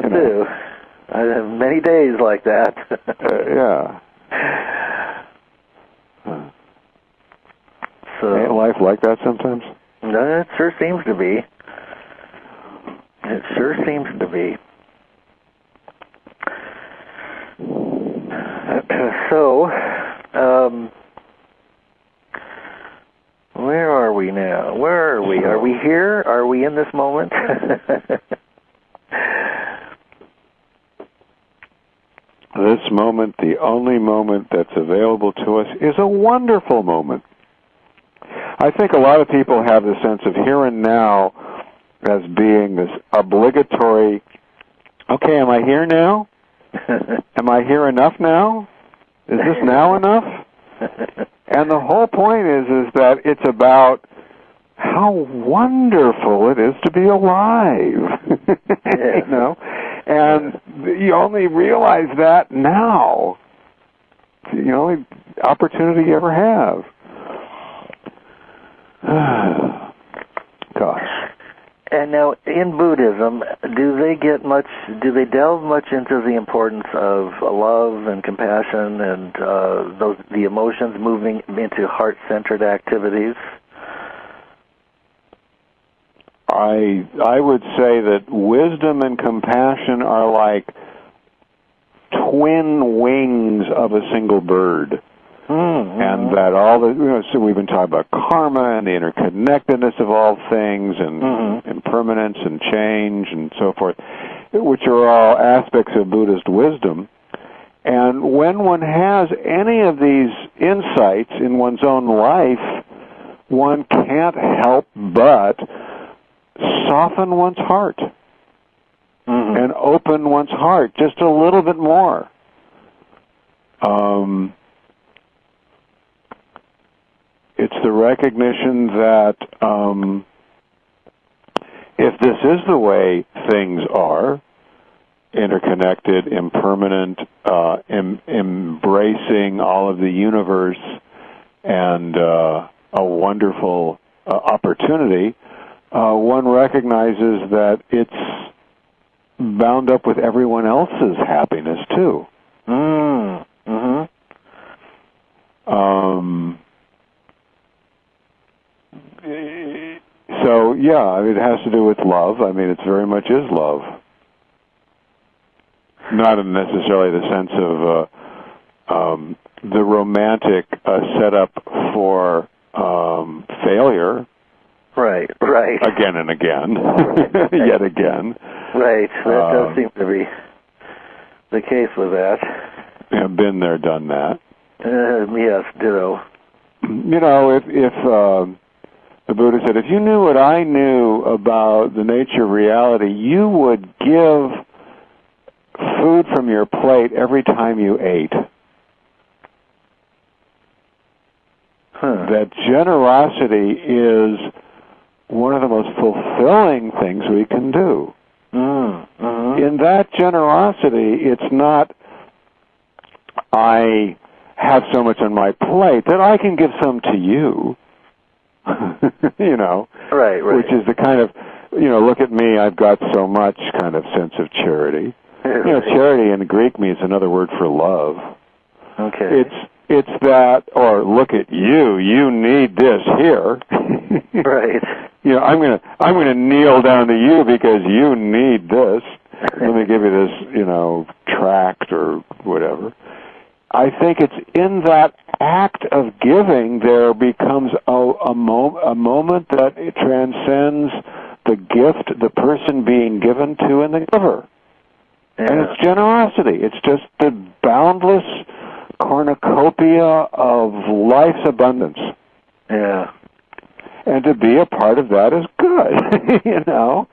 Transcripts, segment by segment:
too. I have many days like that. Yeah. So, ain't life like that sometimes? No, it sure seems to be. It sure seems to be. So, where are we now? Where are we? Are we here? Are we in this moment? This moment, the only moment that's available to us, is a wonderful moment. I think a lot of people have the sense of here and now as being this obligatory, okay, am I here now? Am I here enough now? Is this now enough? And the whole point is that it's about how wonderful it is to be alive. You know? And you only realize that now. It's the only opportunity you ever have. Gosh. And now, in Buddhism, do they delve much into the importance of love and compassion and the emotions moving into heart-centered activities? I would say that wisdom and compassion are like twin wings of a single bird. Mm-hmm. And that so we've been talking about karma and the interconnectedness of all things and impermanence and change and so forth, which are all aspects of Buddhist wisdom. And when one has any of these insights in one's own life, one can't help but soften one's heart and open one's heart just a little bit more. It's the recognition that if this is the way things are, interconnected, impermanent, embracing all of the universe, and a wonderful opportunity, one recognizes that it's bound up with everyone else's happiness too. So, yeah, it has to do with love. I mean, it very much is love. Not in necessarily the sense of the romantic setup for failure. Right. Again and again. Yet again. Right. That does seem to be the case with that. I've been there, done that. Yes, ditto. You know, if the Buddha said, if you knew what I knew about the nature of reality, you would give food from your plate every time you ate. That generosity is one of the most fulfilling things we can do. In that generosity, it's not, I have so much on my plate that I can give some to you. You know, right. Which is the kind of, look at me, I've got so much kind of sense of charity. Right. Charity in Greek means another word for love. Okay. It's that, or look at you, you need this here. Right. I'm gonna kneel down to you because you need this. Let me give you this, tract or whatever. I think it's in that act of giving there becomes a moment that it transcends the gift, the person being given to, and the giver. Yeah. And it's generosity. It's just the boundless cornucopia of life's abundance. Yeah. And to be a part of that is good,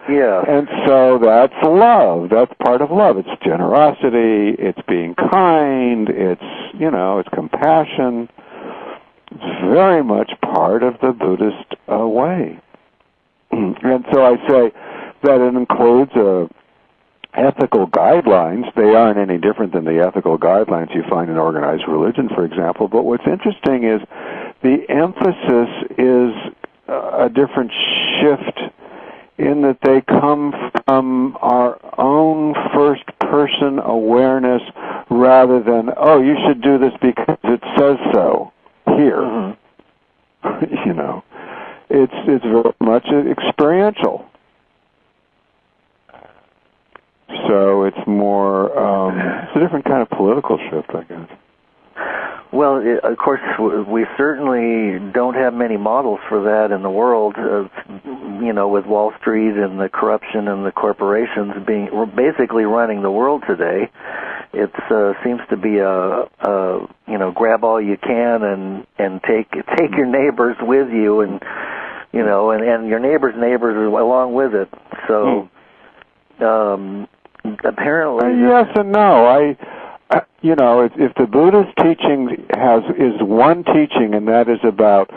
Yeah. And so that's love. That's part of love. It's generosity. It's being kind. It's, it's compassion. It's very much part of the Buddhist way. And so I say that it includes ethical guidelines. They aren't any different than the ethical guidelines you find in organized religion, for example. But what's interesting is the emphasis is a different shift in that they come from our own awareness rather than, oh, you should do this because it says so here. Mm-hmm. You know, it's very much experiential. So it's more, it's a different kind of political shift, I guess. Well, of course, we certainly don't have many models for that in the world, you know, with Wall Street and the corruption and the corporations basically running the world today. It seems to be a you know, grab all you can and take your neighbors with you, and you know, and your neighbors' neighbors along with it. So apparently, yes and no. You know, if the Buddha's teaching is one teaching, and that is about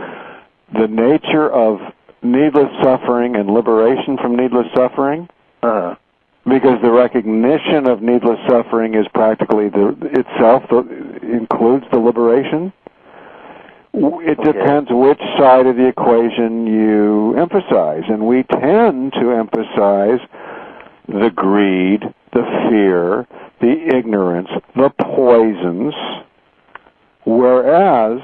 the nature of needless suffering and liberation from needless suffering, because the recognition of needless suffering is practically includes the liberation. It depends which side of the equation you emphasize, and we tend to emphasize the greed, the fear, the ignorance, the poisons, whereas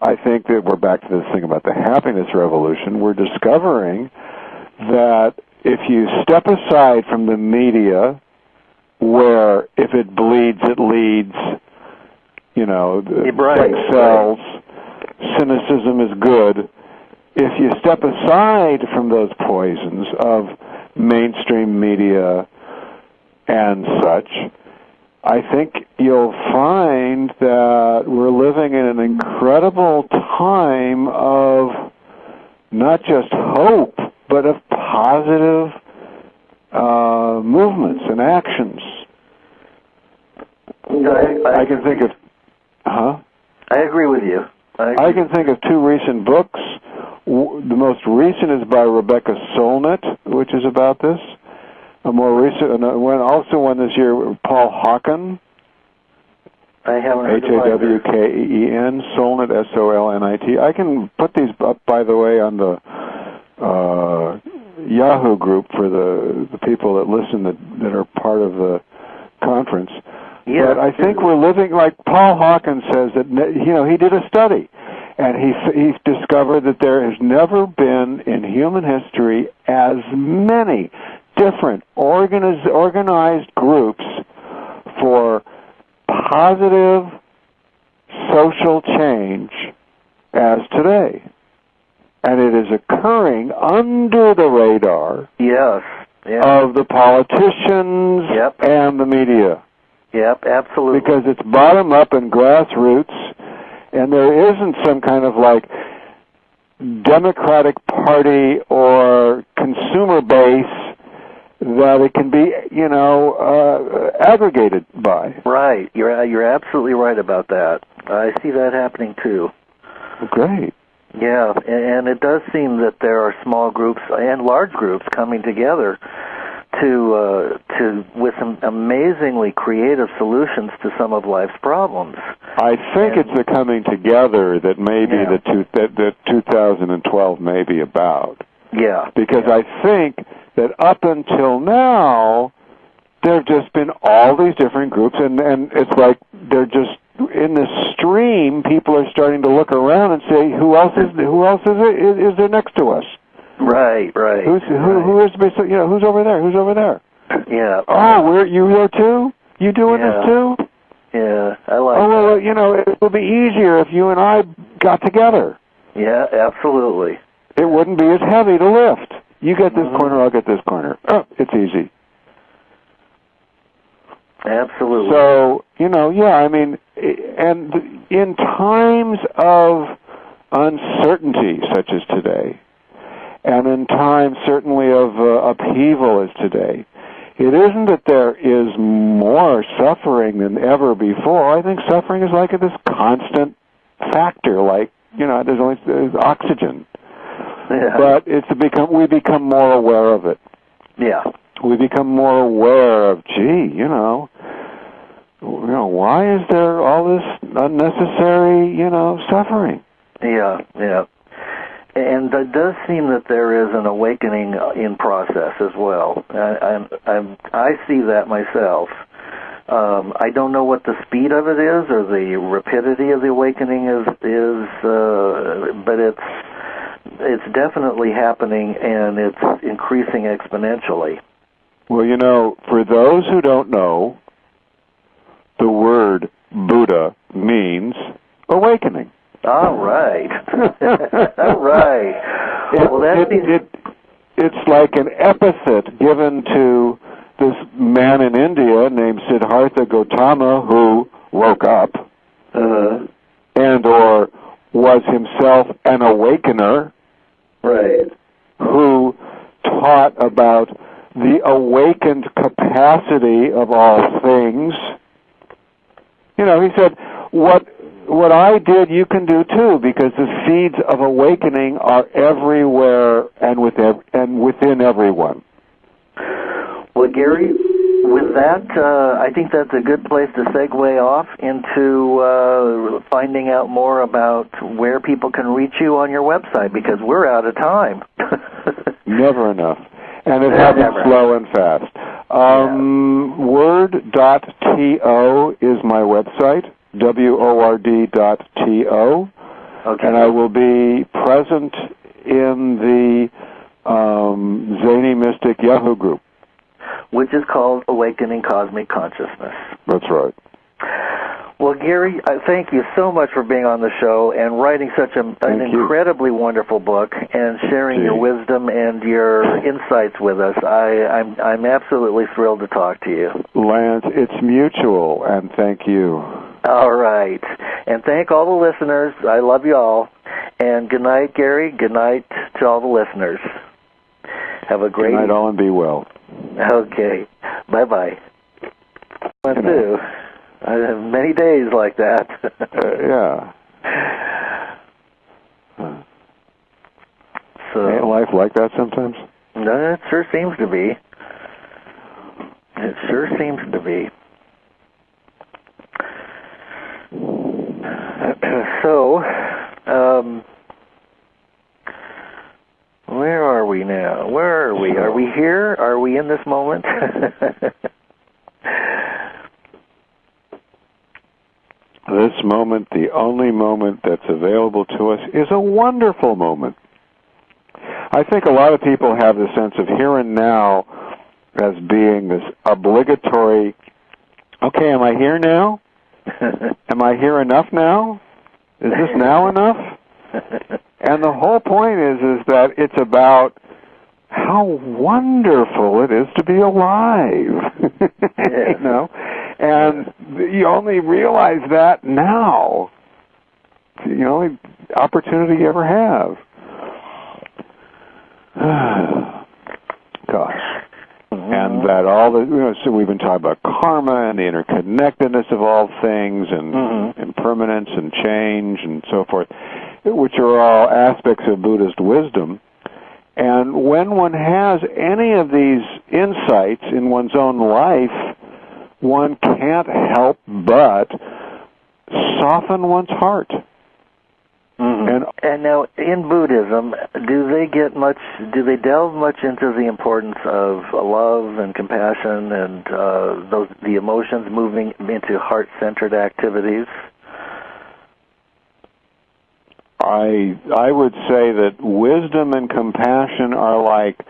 I think that we're back to this thing about the happiness revolution. We're discovering that if you step aside from the media, where if it bleeds, it leads, you know, sex sells, cynicism is good. If you step aside from those poisons of mainstream media and such, I think you'll find that we're living in an incredible time of not just hope, but of positive movements and actions. I can think of, I agree with you. I can think of two recent books. The most recent is by Rebecca Solnit, which is about this. A more recent, and also one this year, Paul Hawken. I haven't heard of Hawken, Solnit, Solnit. I can put these up, by the way, on the Yahoo group for the people that listen that are part of the conference. Yeah. But I think we're living, like Paul Hawken says, that, you know, he did a study, and he discovered that there has never been in human history as many different organized groups for positive social change as today. And it is occurring under the radar of the politicians and the media. Yep, absolutely. Because it's bottom up and grassroots, and there isn't some kind of like Democratic Party or consumer base that it can be, you know, aggregated by. Right. You're absolutely right about that. I see that happening too. Great. Yeah, and it does seem that there are small groups and large groups coming together to with some amazingly creative solutions to some of life's problems. I think it's the coming together that maybe that 2012 may be about. Yeah. Because I think that up until now, there have just been all these different groups, and it's like they're just in this stream. People are starting to look around and say, who else is there next to us? Right. Who is, you know, who's over there? Who's over there? Yeah. Oh, you here too? You doing this too? Yeah, I like that. Oh, well, you know, it would be easier if you and I got together. Yeah, absolutely. It wouldn't be as heavy to lift. You get this corner, I'll get this corner. Oh, it's easy. Absolutely. So, you know, I mean, and in times of uncertainty such as today, and in times certainly of upheaval as today, it isn't that there is more suffering than ever before. I think suffering is like this constant factor, like, you know, there's oxygen. Yeah. But we become more aware of it. Yeah. We become more aware of, you know, why is there all this unnecessary, you know, suffering? Yeah. And it does seem that there is an awakening in process as well. I see that myself, I don't know what the speed of it is or the rapidity of the awakening is, but it's definitely happening, and it's increasing exponentially. Well, you know, for those who don't know, the word Buddha means awakening. All right. All right. It's like an epithet given to this man in India named Siddhartha Gautama, who woke up and or was himself an awakener, right, who taught about the awakened capacity of all things. You know, he said, what I did, you can do too, because the seeds of awakening are everywhere and within everyone. Well, Gary, with that, I think that's a good place to segue off into finding out more about where people can reach you on your website, because we're out of time. Never enough. And it happens slow and fast. Word.to is my website, word.to. Okay. And I will be present in the Zany Mystic Yahoo group, which is called Awakening Cosmic Consciousness. That's right. Well, Gary, thank you so much for being on the show and writing such an incredibly wonderful book and sharing your wisdom and your insights with us. I'm absolutely thrilled to talk to you. Lance, it's mutual, and thank you. All right. And thank all the listeners. I love you all. And good night, Gary. Good night to all the listeners. Have a great... Good night, all, and be well. Okay. Bye-bye. I have many days like that. Yeah. So, ain't life like that sometimes? No, it sure seems to be. It sure seems to be. So, where are we now? Where are we? Are we here? Are we in this moment? This moment, the only moment that's available to us, is a wonderful moment. I think a lot of people have the sense of here and now as being this obligatory, okay, am I here now? Am I here enough now? Is this now enough? And the whole point is that it's about how wonderful it is to be alive. You know? And you only realize that now. It's the only opportunity you ever have. Gosh. And that all the, so we've been talking about karma and the interconnectedness of all things and impermanence and change and so forth, which are all aspects of Buddhist wisdom. And when one has any of these insights in one's own life, one can't help but soften one's heart. And now, in Buddhism, do they delve much into the importance of love and compassion and the emotions moving into heart-centered activities? I would say that wisdom and compassion are like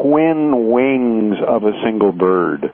twin wings of a single bird.